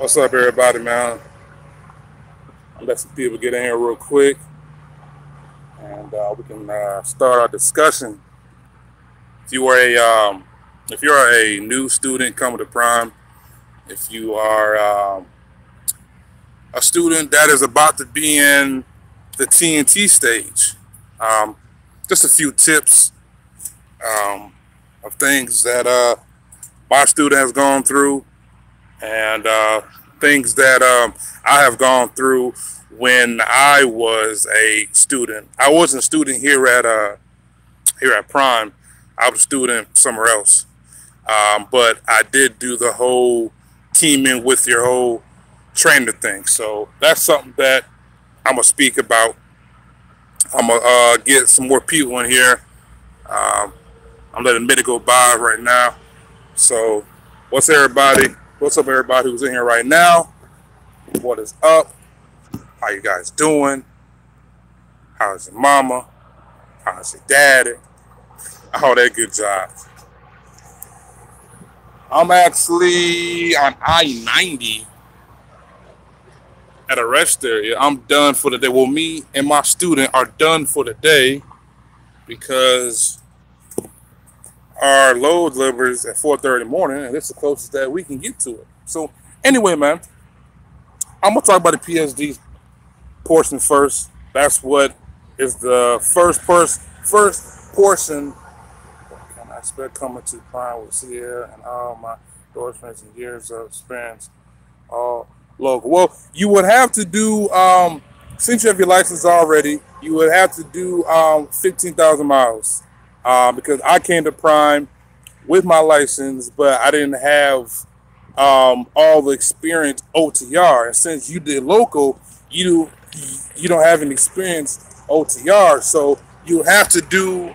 What's up, everybody, man? I'll let some people get in here real quick, and we can start our discussion. If you are if you are a new student coming to Prime, if you are a student that is about to be in the TNT stage, just a few tips of things that my student has gone through, and things that I have gone through when I was a student. I wasn't a student here at Prime. I was a student somewhere else, but I did do the whole teaming with your whole trainer thing. So that's something that I'm gonna speak about. I'm gonna get some more people in here. I'm letting a minute go by right now. So what's everybody? What's up, everybody who's in here right now? What is up? How you guys doing? How's your mama? How's your daddy? All that good job. I'm actually on I-90 at a rest area. I'm done for the day. Well, me and my student are done for the day because our load delivers at 4:30 in the morning, and it's the closest that we can get to it. So anyway, man, I'm gonna talk about the PSD portion first. That's what is the first portion. What can I expect coming to Prime with here and all my endorsements and years of experience, all local. Well, you would have to do since you have your license already, you would have to do 15,000 miles. Because I came to Prime with my license, but I didn't have all the experience OTR. And since you did local, you don't have any experience OTR, so you have to go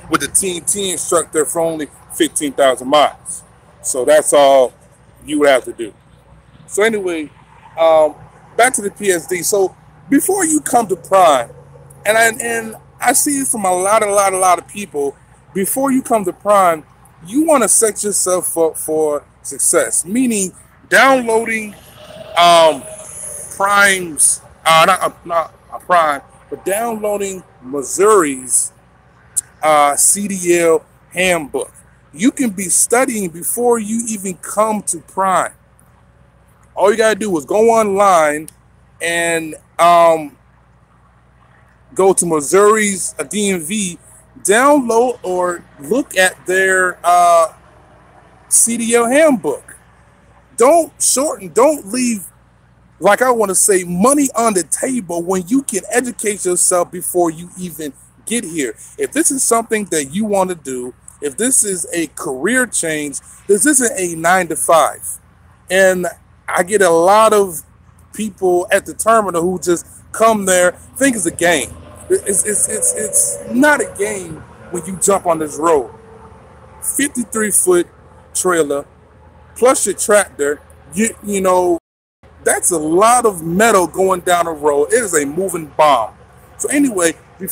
with the TNT instructor for only 15,000 miles. So that's all you would have to do. So anyway, back to the PSD. So before you come to Prime, and I see it from a lot of people. Before you come to Prime, you want to set yourself up for success. Meaning, downloading Prime's not Prime, but downloading Missouri's CDL handbook. You can be studying before you even come to Prime. All you gotta do is go online and go to Missouri's DMV, download or look at their CDL handbook. Don't leave, like I want to say, money on the table when you can educate yourself before you even get here. If this is something that you want to do, if this is a career change, this isn't a 9 to 5. And I get a lot of people at the terminal who just come there, think it's a game. It's not a game when you jump on this road. 53-foot trailer plus your tractor, you know, that's a lot of metal going down the road. It is a moving bomb. So anyway, when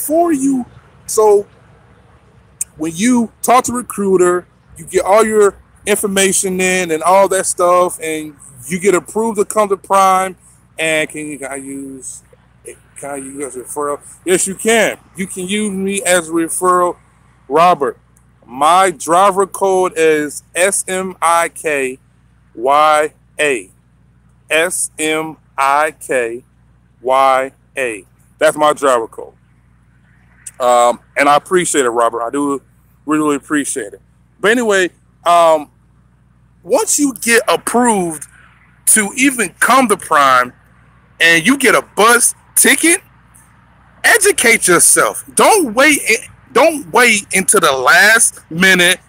you talk to a recruiter, you get all your information in and all that stuff, and you get approved to come to Prime. And can I use as a referral? Yes, you can. You can use me as a referral, Robert. My driver code is SMIKYA. SMIKYA. That's my driver code. And I appreciate it, Robert. I do really appreciate it. But anyway, once you get approved to even come to Prime and you get a bus ticket, educate yourself. Don't wait until the last minute.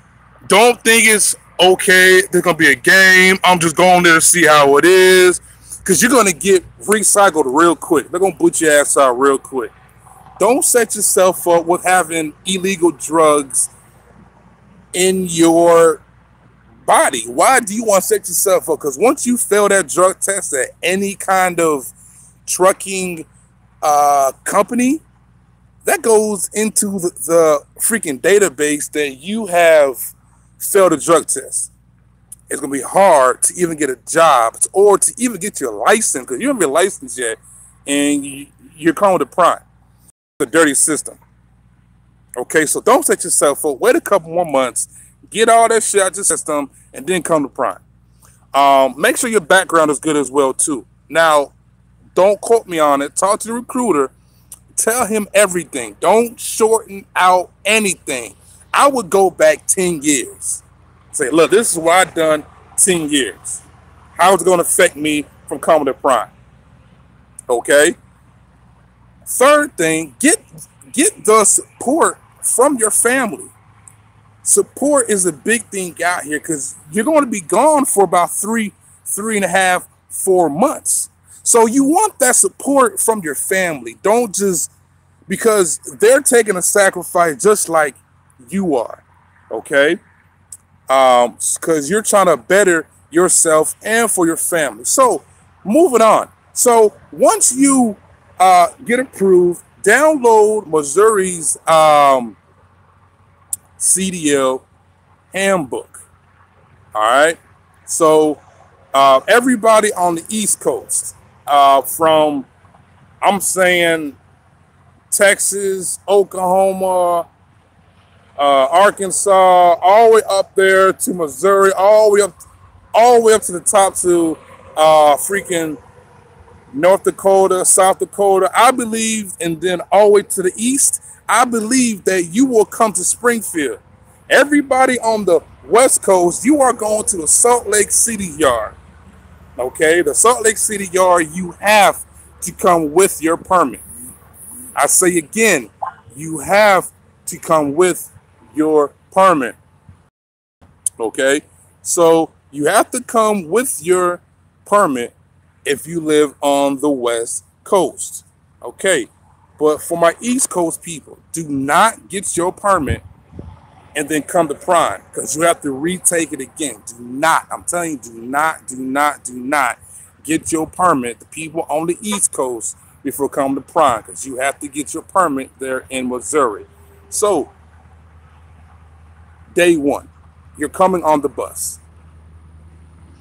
Don't think it's okay, there's gonna be a game, I'm just going there to see how it is, because you're gonna get recycled real quick. They're gonna boot your ass out real quick. Don't set yourself up with having illegal drugs in your body. Why do you want to set yourself up? Because once you fail that drug test at any kind of trucking company, that goes into the freaking database that you have failed a drug test. it's going to be hard to even get a job or to even get your license, because you don't have your license yet and you're calling the prime. It's a dirty system. Okay, so don't set yourself up. Wait a couple more months, get all that shit out your system, and then come to prime. Make sure your background is good as well too. Now, don't quote me on it. Talk to the recruiter. Tell him everything. Don't shorten out anything. I would go back 10 years. Say, look, this is what I've done 10 years. How is it going to affect me from coming to prime? Okay. Third thing, get the support from your family. Support is a big thing out here because you're going to be gone for about 3.5, 4 months. So you want that support from your family. Don't just, because they're taking a sacrifice just like you are. Okay. Because you're trying to better yourself and for your family. So moving on. So once you get approved, download Missouri's CDL handbook. All right. So everybody on the East Coast, from, I'm saying, Texas, Oklahoma, Arkansas, all the way up there to Missouri, all the way up to the top to freaking North Dakota, South Dakota, I believe, and then all the way to the east, I believe that you will come to Springfield. Everybody on the West Coast, you are going to the Salt Lake City yard. Okay, the Salt Lake City yard, you have to come with your permit. I say again, you have to come with your permit. Okay, so you have to come with your permit if you live on the West Coast. Okay, but for my East Coast people, do not get your permit and then come to prime, because you have to retake it again. Do not, I'm telling you, do not get your permit, the people on the East Coast, before coming to prime, because you have to get your permit there in Missouri. So day one, you're coming on the bus.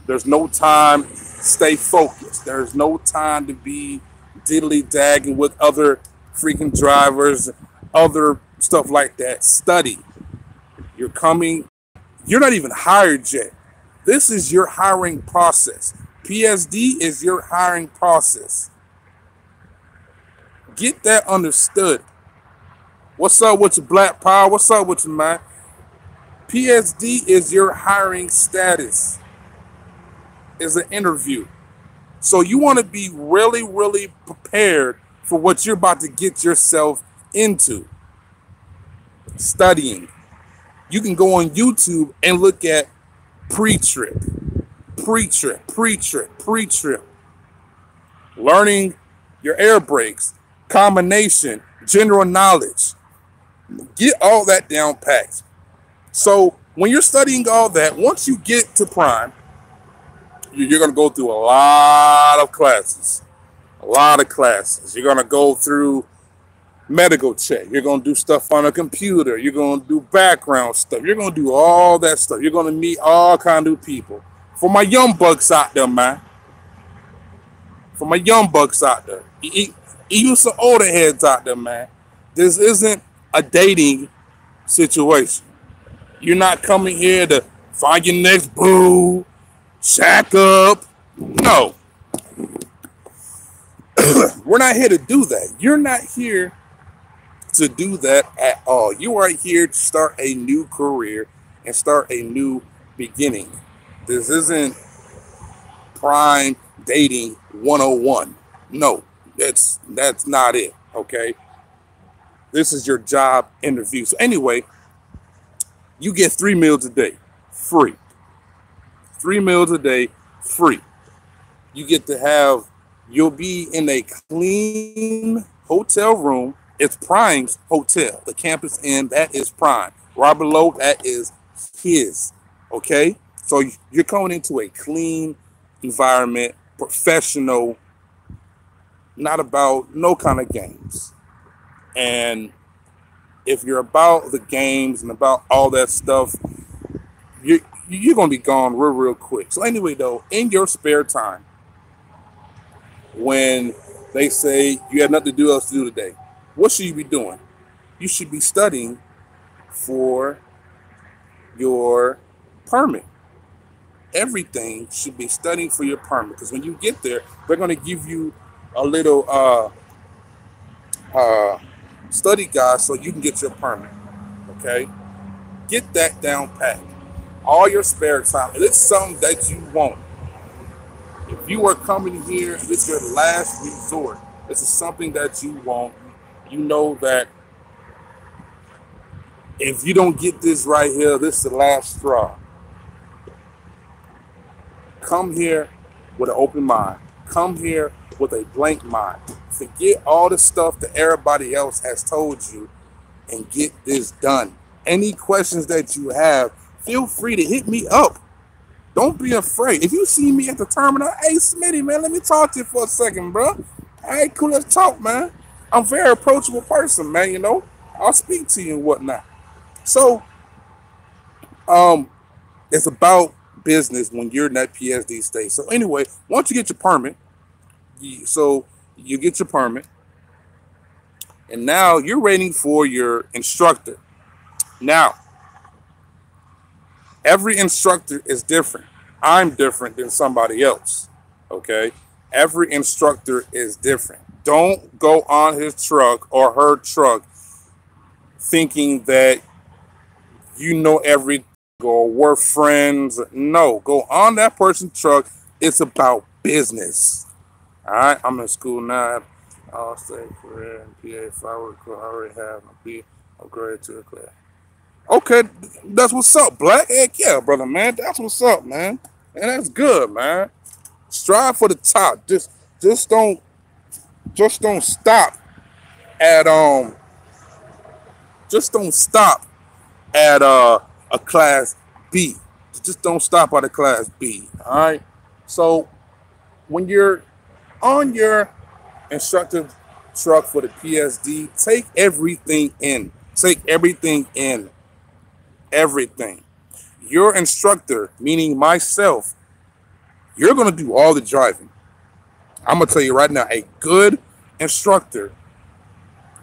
There's no time. Stay focused. There's no time to be diddly-dagging with other freaking drivers, other stuff like that. Study. You're coming. You're not even hired yet. This is your hiring process. PSD is your hiring process. Get that understood. What's up with your black power? What's up with you, man? PSD is your hiring status. Is an interview. So you want to be really, really prepared for what you're about to get yourself into. Studying. You can go on YouTube and look at pre-trip. Learning your air brakes, combination, general knowledge. Get all that down packed. So when you're studying all that, once you get to prime, you're going to go through a lot of classes. You're going to go through medical check. You're going to do stuff on a computer. You're going to do background stuff. You're going to do all that stuff. You're going to meet all kinds of people. For my young bucks out there, man. For my young bucks out there. Even some older heads out there, man. This isn't a dating situation. You're not coming here to find your next boo, shack up. No. We're not here to do that. You're not here to do that at all. You are here to start a new career and start a new beginning. This isn't prime dating 101. No, that's not it. Okay. This is your job interview. So anyway, you get 3 meals a day free. 3 meals a day free. You get to have, you'll be in a clean hotel room. It's Prime's hotel. The Campus Inn, that is Prime. Robert Lowe, that is his. Okay? So you're coming into a clean environment, professional, not about no kind of games. And if you're about the games and about all that stuff, you're gonna be gone real quick. So anyway, though, in your spare time, when they say you have nothing else to do today, what should you be doing? You should be studying for your permit. Everything should be studying for your permit, because when you get there, they're going to give you a little study guide so you can get your permit. Okay, get that down pat. All your spare time, if it's something that you want. If you are coming here, it's your last resort. This is something that you want. You know that if you don't get this right here, this is the last straw. Come here with an open mind. Come here with a blank mind. Forget all the stuff that everybody else has told you and get this done. Any questions that you have, feel free to hit me up. Don't be afraid. If you see me at the terminal, hey, Smitty, man, let me talk to you for a second, bro. All right, cool, let's talk, man. I'm a very approachable person, man, you know. I'll speak to you and whatnot. So, it's about business when you're in that PSD state. So anyway, once you get your permit, you get your permit, and now you're waiting for your instructor. Now, every instructor is different. I'm different than somebody else, okay? Every instructor is different. Don't go on his truck or her truck thinking that you know everything or we're friends. No, go on that person's truck. It's about business. All right, I'm in school now. I'll stay career in PA. If I already have a B, upgrade to a class. Okay, that's what's up, Black. Heck yeah, brother, man. That's what's up, man. And that's good, man. Strive for the top. Just don't stop at a class B. Just don't stop at a class B. All right. So when you're on your instructor truck for the PSD, take everything in. Take everything in. Everything. Your instructor, meaning myself, you're going to do all the driving. I'm going to tell you right now, a good instructor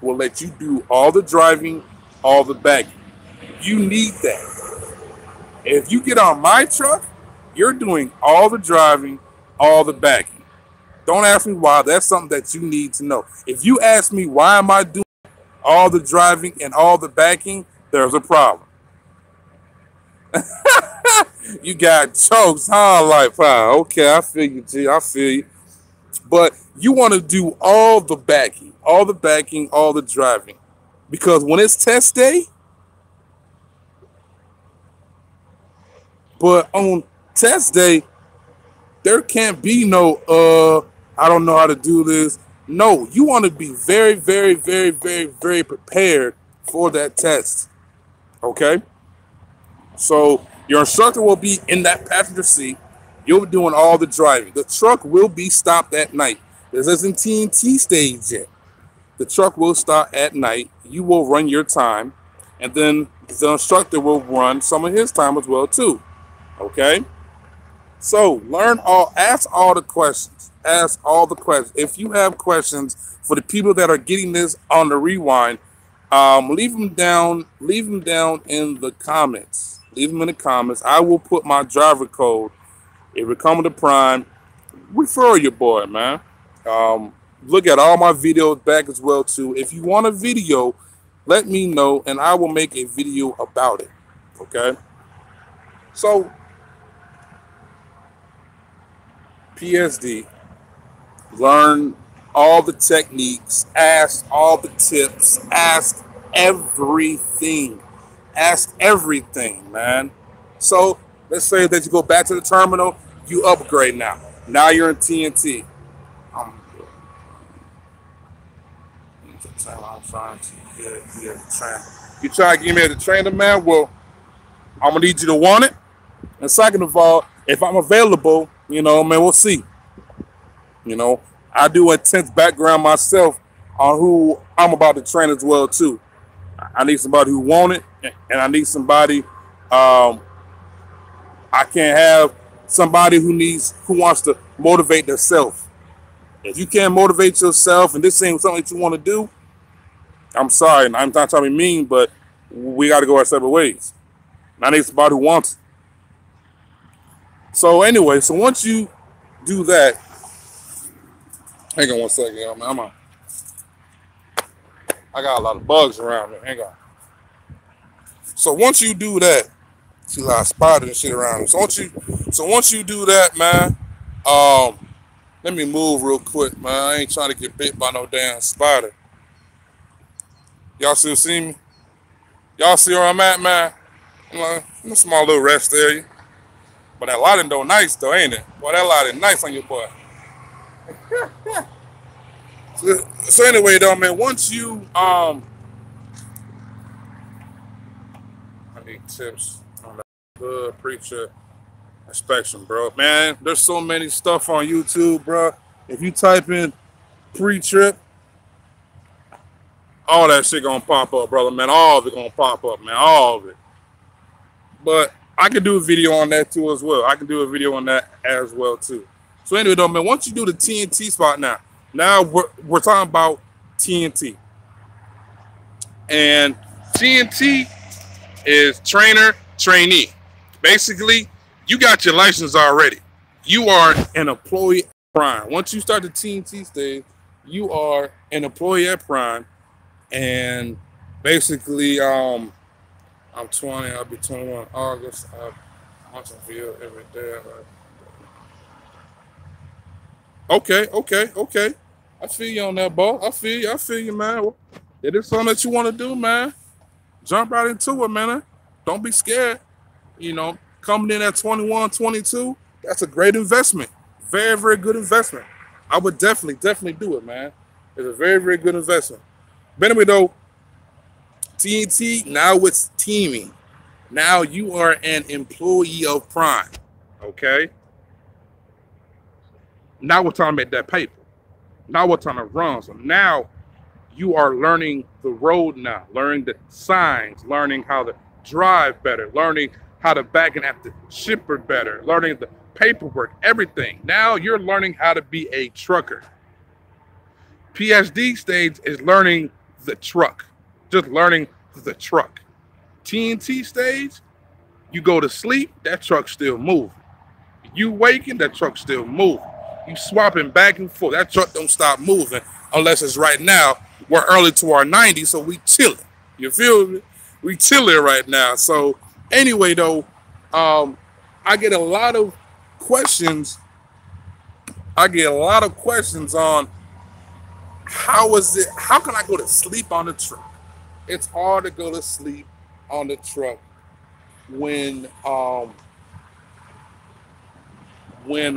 will let you do all the driving, all the bagging. You need that. If you get on my truck, you're doing all the driving, all the bagging. Don't ask me why. That's something that you need to know. If you ask me why am I doing all the driving and all the backing, there's a problem. You got chokes, huh? Like, wow, okay, I feel you, G. I feel you. But you want to do all the backing, all the driving. Because when it's test day, but on test day, there can't be no, I don't know how to do this. No, you want to be very, very, very, very, very prepared for that test. Okay? So your instructor will be in that passenger seat. You'll be doing all the driving. The truck will be stopped at night. This isn't TNT stage yet. The truck will stop at night. You will run your time. And then the instructor will run some of his time as well, too. Okay? So ask all the questions. Ask all the questions. If you have questions for the people that are getting this on the rewind, leave them down in the comments. Leave them in the comments. I will put my driver code. If it comes to Prime, refer your boy, man. Look at all my videos back as well, too. If you want a video, let me know, and I will make a video about it. Okay? So, PSD, learn all the techniques, ask all the tips, ask everything. Ask everything, man. So let's say that you go back to the terminal, you upgrade now. Now you're in TNT. I'm trying to you try to get me as a trainer, man? Well, I'm gonna need you to want it. And second of all, if I'm available, you know, man, we'll see. You know, I do intense background myself on who I'm about to train as well, too. I need somebody who want it, and I need somebody I can't have somebody who wants to motivate themselves. If you can't motivate yourself and this ain't something that you want to do, I'm sorry. I'm not trying to be mean, but we got to go our separate ways. I need somebody who wants it. So anyway, so once you do that, hang on one second, man. I got a lot of bugs around me. Hang on. So once you do that, see a lot of spiders and shit around me. So once you do that, man, let me move real quick, man. I ain't trying to get bit by no damn spider. Y'all still see me? Y'all see where I'm at, man? I'm a small little rest area. But that lighting though nice though, ain't it? Boy, that lighting nice on your boy. So anyway though, man, once you I need tips on the good preacher inspection, bro. Man, there's so many stuff on YouTube, bro. If you type in pre-trip, all that shit gonna pop up, brother, man. All of it gonna pop up, man. All of it. But I can do a video on that too as well. I can do a video on that as well too. So anyway though, man, once you do the TNT spot now we're talking about TNT. And TNT is trainer, trainee. Basically, you got your license already. You are an employee at Prime. Once you start the TNT stage, you are an employee at Prime. And basically, I'm 20, I'll be 21 August. I'm watching video every day. Okay. I feel you on that, ball. I feel you, man. It is something that you want to do, man. Jump right into it, man. Don't be scared. You know, coming in at 21, 22, that's a great investment. Very, very good investment. I would definitely do it, man. It's a very, very good investment. But anyway, though, TNT, now it's teaming. Now you are an employee of Prime, okay? Now we're talking about that paper. Now we're talking about run. So now you are learning the road now, learning the signs, learning how to drive better, learning how to back and have to shipper better, learning the paperwork, everything. Now you're learning how to be a trucker. PSD stage is learning the truck, just learning the truck. TNT stage, you go to sleep, that truck's still moving. You waking, that truck's still moving. You swapping back and forth, that truck don't stop moving unless it's right now. We're early to our 90s, so we chilling. You feel me? We chilling right now. So anyway, though, I get a lot of questions. On how can I go to sleep on the truck? It's hard to go to sleep on the truck when I'm doing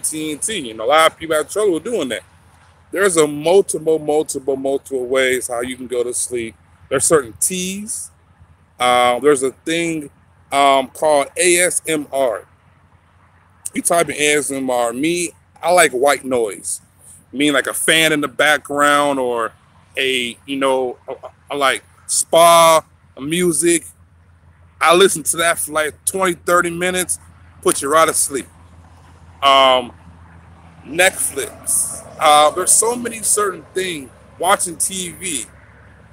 TNT. A lot of people have trouble trouble doing that. There's a multiple ways how you can go to sleep. There's certain teas. There's a thing called ASMR. You type in ASMR. I like white noise. Like a fan in the background, or I like spa music. I listen to that for like 20, 30 minutes, put you right to sleep. Netflix. There's so many certain things. Watching TV.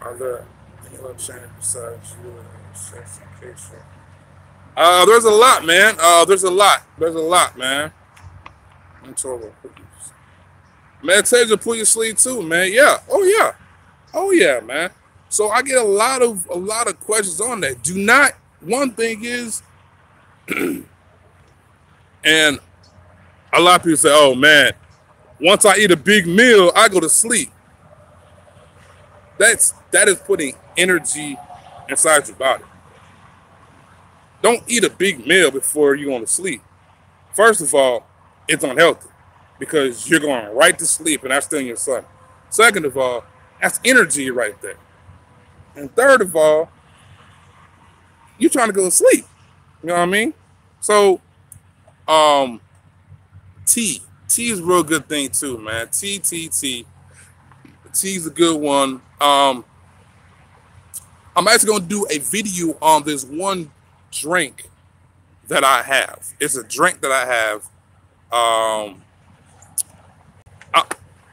Are there any other channels besides you? There's a lot, man. There's a lot, man. Meditation put you to sleep too, man. Yeah. Oh yeah, man. So I get a lot of questions on that. One thing is, and a lot of people say, oh man, once I eat a big meal, I go to sleep. That is putting energy inside your body. Don't eat a big meal before you go to sleep. First of all, it's unhealthy because you're going right to sleep and that's still in your son. Second of all, that's energy right there. And third of all, you're trying to go to sleep. You know what I mean? So, tea. Tea is a real good thing too, man. Tea. Tea's a good one. I'm actually going to do a video on this one drink that I have. It's a drink that I have.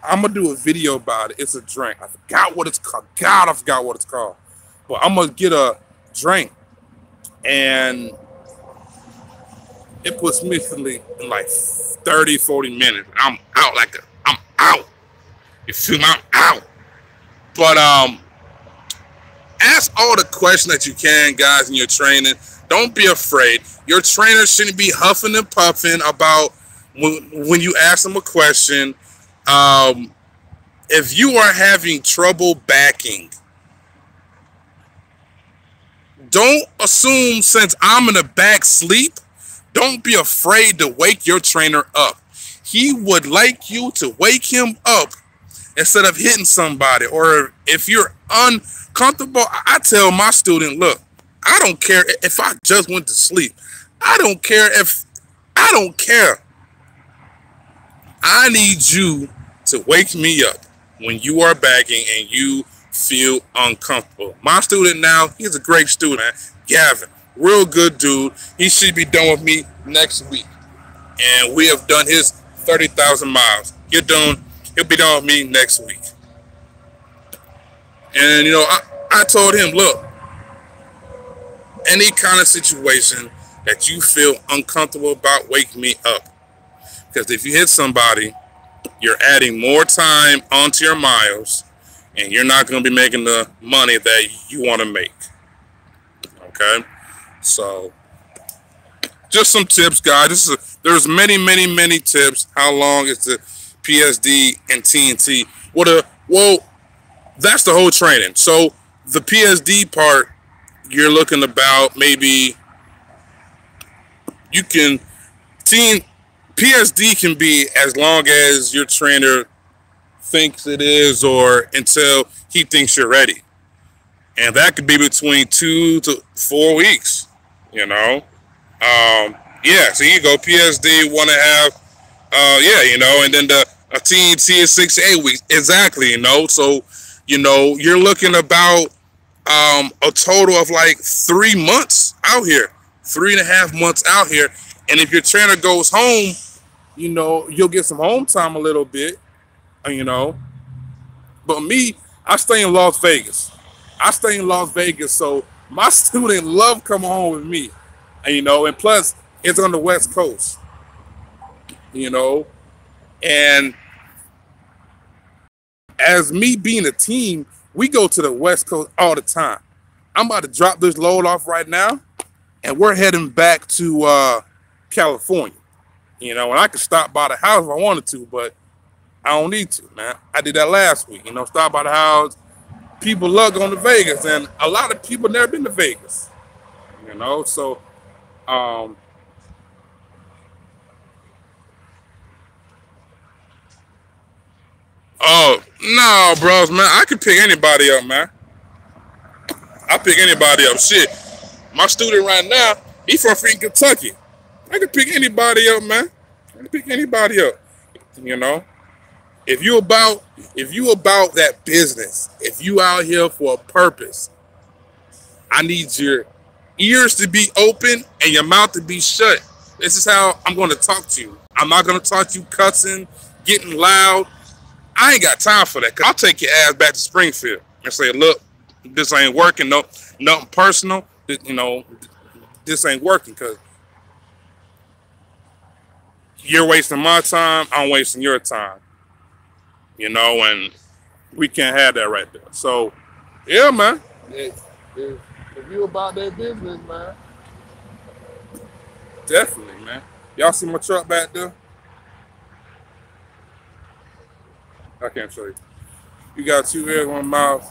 I'm going to do a video about it. It's a drink. I forgot what it's called. God, I forgot what it's called. But I'm going to get a drink. And it puts me in like 30, 40 minutes. I'm out I'm out. You feel me? I'm out. But ask all the questions that you can, guys, in your training. Don't be afraid. Your trainer shouldn't be huffing and puffing about when you ask them a question. If you are having trouble backing, don't assume since I'm in a back sleep, don't be afraid to wake your trainer up. He would like you to wake him up instead of hitting somebody. Or if you're uncomfortable, I tell my student, look, I don't care if I just went to sleep. I don't care. I need you to wake me up when you are bagging and you feel uncomfortable. My student now, he's a great student, man. Gavin, real good dude. He should be done with me next week. And we have done his 30,000 miles. He'll be done with me next week. And, you know, I told him, look, any kind of situation that you feel uncomfortable about, wake me up. Because if you hit somebody, you're adding more time onto your miles, and you're not going to be making the money that you want to make. Okay? So, just some tips, guys. There's many tips. How long is the PSD and TNT? Well, that's the whole training. So, the PSD part, you're looking about maybe PSD can be as long as your trainer thinks it is, or until he thinks you're ready. And that could be between 2 to 4 weeks, you know. Yeah, so you go PSD 1.5, yeah, you know, and then a TNT is 6 to 8 weeks. Exactly, you know. So, you know, you're looking about a total of like 3 months out here, 3.5 months out here. And if your trainer goes home, you know, you'll get some home time a little bit, you know. But me, I stay in Las Vegas. So my student love coming home with me, and, you know, and plus it's on the West Coast, you know. And as me being a team, we go to the West Coast all the time. I'm about to drop this load off right now, and we're heading back to California. You know, and I could stop by the house if I wanted to, but I don't need to, man. I did that last week, you know, stop by the house. People love going to Vegas, and a lot of people never been to Vegas, you know. So, oh, no, bros, man. I could pick anybody up, man. I pick anybody up. Shit, my student right now, he from freaking Kentucky. I can pick anybody up, man. I can pick anybody up, you know. If you about that business, if you out here for a purpose, I need your ears to be open and your mouth to be shut. This is how I'm going to talk to you. I'm not going to talk to you cussing, getting loud. I ain't got time for that. I'll take your ass back to Springfield and say, look, this ain't working. No, nothing personal. You know, this ain't working because you're wasting my time. I'm wasting your time. You know, and we can't have that right there. So, yeah, man. If you about that business, man, definitely, man. Y'all see my truck back there? I can't show you. You got 2 ears, 1 mouth.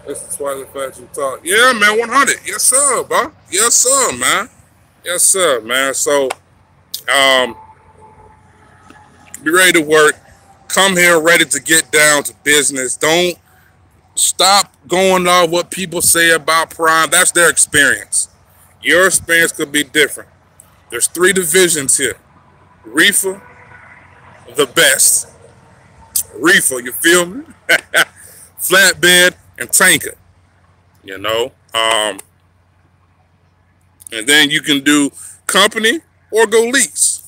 That's the twilight fast you talk. Yeah, man, 100. Yes, sir, bro. Yes, sir, man. Yes, sir, man. So, be ready to work. Come here ready to get down to business. Don't stop going off what people say about Prime. That's their experience. Your experience could be different. There's 3 divisions here. Reefer, the best. Reefer, you feel me? Flatbed, and tanker. you know. And then you can do company or go lease.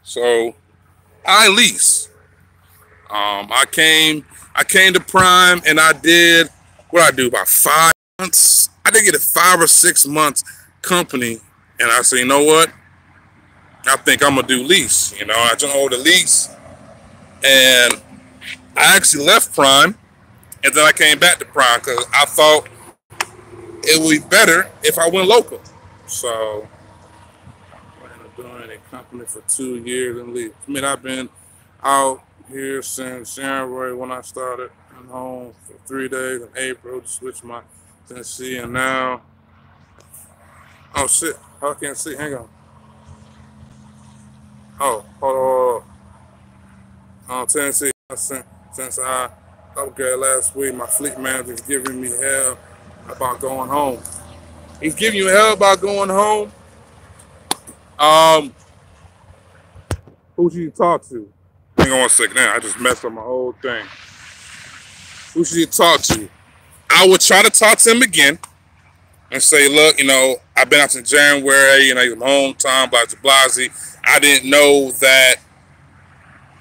So I lease. I came to Prime and I did what I do about 5 months. I did get a 5 or 6 months company, and I said, you know what? I think I'm gonna do lease. You know, I jumped over the lease, and I actually left Prime, and then I came back to Prime because I thought it would be better if I went local. So I've been doing a company for 2 years and lease. I mean, I've been out here since January when I started, and home for 3 days in April to switch my Tennessee, and now, oh shit, I can't see. Hang on. Oh, hold on. Tennessee, since I upgraded last week, my fleet manager is giving me hell about going home. He's giving you hell about going home. Who should you talk to? Hang on 1 second. Now I just messed up my whole thing. Who should you talk to? I would try to talk to him again and say, look, you know, I've been out in January, you know, it's my hometown, blah, blah, blah. I didn't know that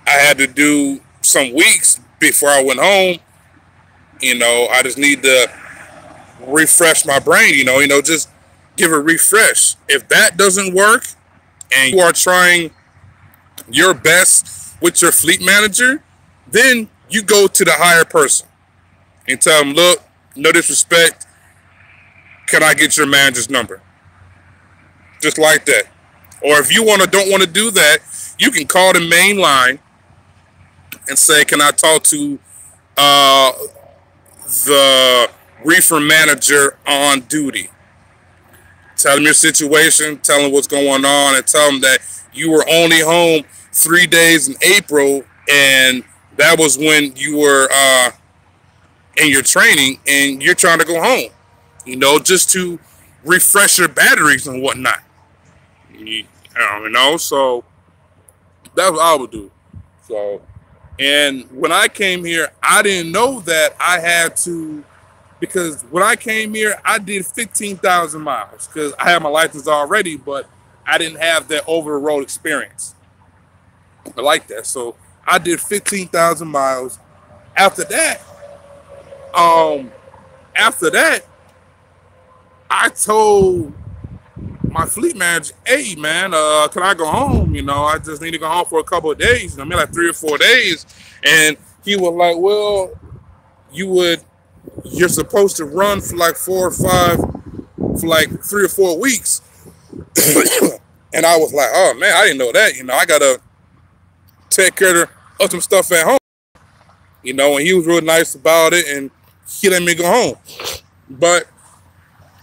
I had to do some weeks before I went home. You know, I just need to refresh my brain, you know, just give a refresh. If that doesn't work and you are trying your best with your fleet manager, then you go to the higher person and tell them, look, no disrespect, can I get your manager's number? Just like that. Or if you don't want to do that, you can call the main line and say, can I talk to the reefer manager on duty? Tell them your situation, tell them what's going on, and tell them that you were only home 3 days in April, and that was when you were in your training, and you're trying to go home, you know, just to refresh your batteries and whatnot. You know, so that's what I would do. So, and when I came here, I didn't know that I had to, because when I came here, I did 15,000 miles because I had my license already, but I didn't have that over the road experience. I like that. So I did 15,000 miles. After that, I told my fleet manager, hey man, can I go home? You know, I just need to go home for a couple of days. I mean, like 3 or 4 days. And he was like, well, you're supposed to run for like 4 or 5, for like 3 or 4 weeks. And I was like, oh man, I didn't know that. You know, I gotta take care of some stuff at home. You know, and he was real nice about it, and he let me go home. But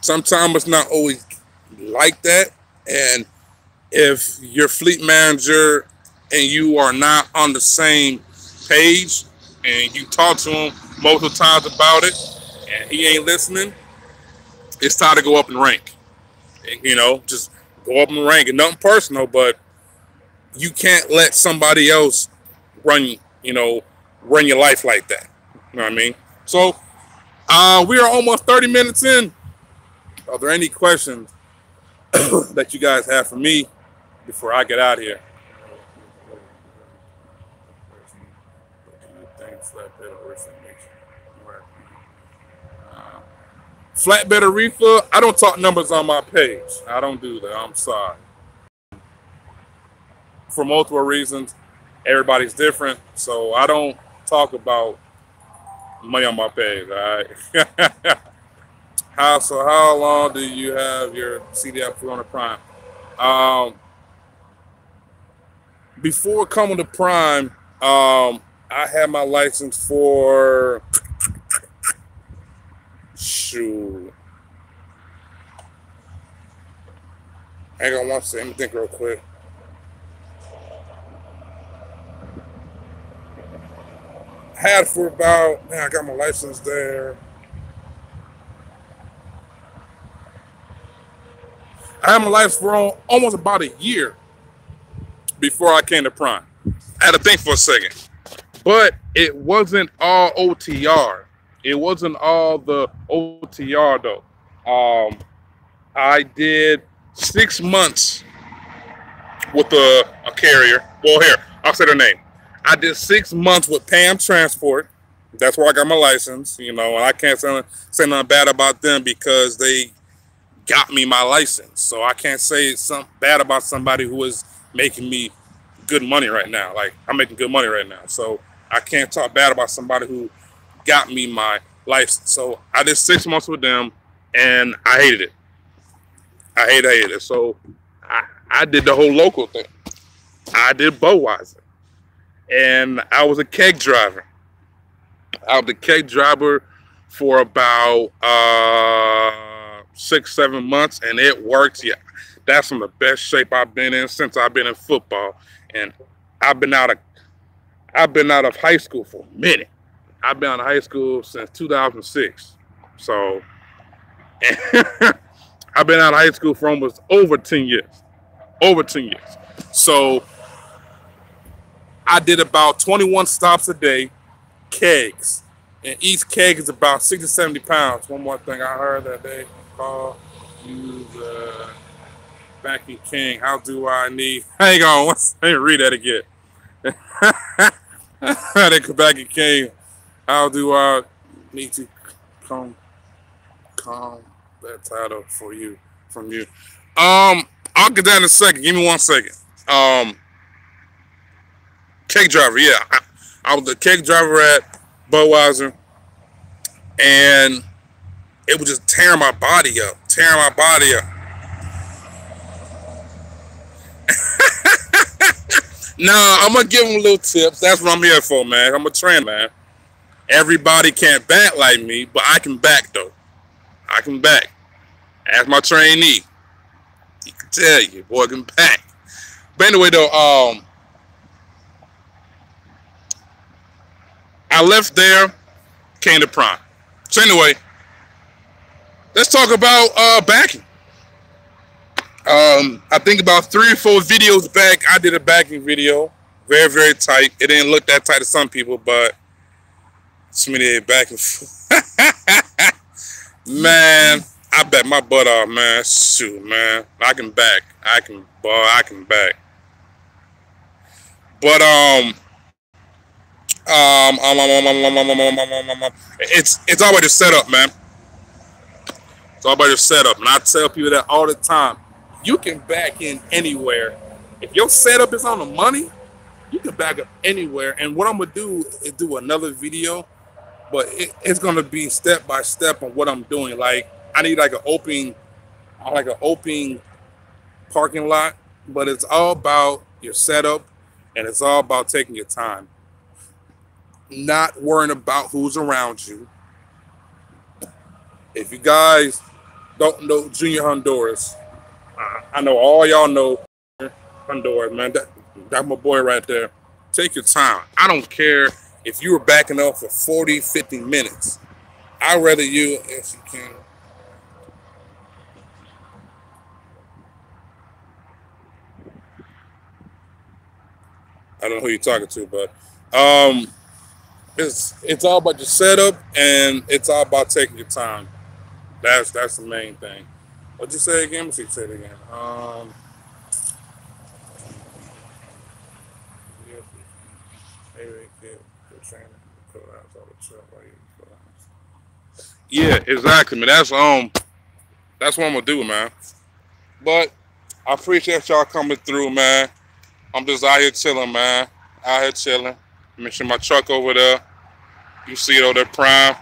sometimes it's not always like that. And if your fleet manager and you are not on the same page, and you talk to him multiple times about it, and he ain't listening, it's time to go up in rank. And, you know, just go up in rank. And nothing personal, but you can't let somebody else run your life like that. You know what I mean? So we are almost 30 minutes in. Are there any questions that you guys have for me before I get out of here? Flatbed or reefer, I don't talk numbers on my page. I don't do that. I'm sorry. For multiple reasons, everybody's different, so I don't talk about money on my page. All right. How long do you have your CDL for on the Prime? Before coming to Prime, I had my license for shoot. Hang on one second. Let me think real quick. I had it for about, man, I got my license there. I had my license for almost about a year before I came to Prime. I had to think for a second. But it wasn't all OTR. It wasn't all the OTR though. I did 6 months with a carrier. Well, here, I'll say their name. I did 6 months with Pam Transport. That's where I got my license, you know, and I can't say nothing bad about them because they got me my license. So I can't say something bad about somebody who is making me good money right now. Like, I'm making good money right now. So I can't talk bad about somebody who got me my license. So I did 6 months with them, and I hated it. I hated it. So I did the whole local thing. I did Budweiser. And I was a keg driver. I was a keg driver for about 6-7 months, and it worked. Yeah, that's some of the best shape I've been in since I've been in football. And I've been out of high school for a minute. I've been out of high school since 2006. So I've been out of high school for almost over 10 years. Over 10 years. So I did about 21 stops a day, kegs. And each keg is about 60, 70 pounds. One more thing I heard that they call you the Banking King. How do I need? Hang on. Let me read that again. The Banking King. How do I need to come that title for you from you? I'll get that in a second. Give me 1 second. Keg driver, yeah. I was the keg driver at Budweiser, and it was just tearing my body up. Nah, I'm gonna give them little tips. That's what I'm here for, man. I'm a trainer, man. Everybody can't back like me, but I can back though. I can back. Ask my trainee. He can tell you, boy, I can back. But anyway, though, I left there, came to Prime. So anyway, let's talk about backing. I think about 3 or 4 videos back, I did a backing video. Very, very tight. It didn't look that tight to some people, but somebody backing. Man, I bet my butt off, man. Shoot, man. I can back. I can back. But it's already the setup, man. It's already the setup, and I tell people that all the time. You can back in anywhere. If your setup is on the money, you can back up anywhere. And what I'm gonna do is do another video, but it's gonna be step by step on what I'm doing. Like, I need like an open parking lot, but it's all about your setup, and it's all about taking your time. Not worrying about who's around you. If you guys don't know Junior Honduras, I know all y'all know Honduras, man. That's my boy right there. Take your time. I don't care if you were backing up for 40, 50 minutes. I'd rather you, if you can. I don't know who you're talking to, but it's all about your setup, and it's all about taking your time. That's the main thing. What'd you say again? Let's see, say it again. Yeah, exactly, man. That's what I'm gonna do, man. But I appreciate y'all coming through, man. I'm just out here chilling, man. Out here chilling. Make sure my truck over there. You see it over there, Prime.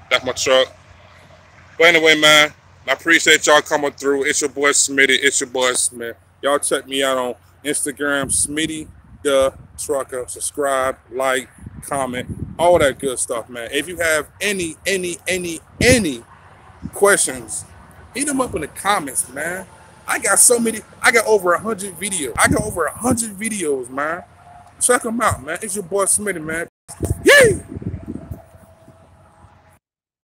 That's my truck. But anyway, man, I appreciate y'all coming through. It's your boy Smitty. It's your boy Smith. Y'all check me out on Instagram, Smitty the Trucker. Subscribe, like, comment, all that good stuff, man. If you have any questions, hit them up in the comments, man. I got over 100 videos. I got over 100 videos, man. Check them out, man. It's your boy Smitty, man. Yay!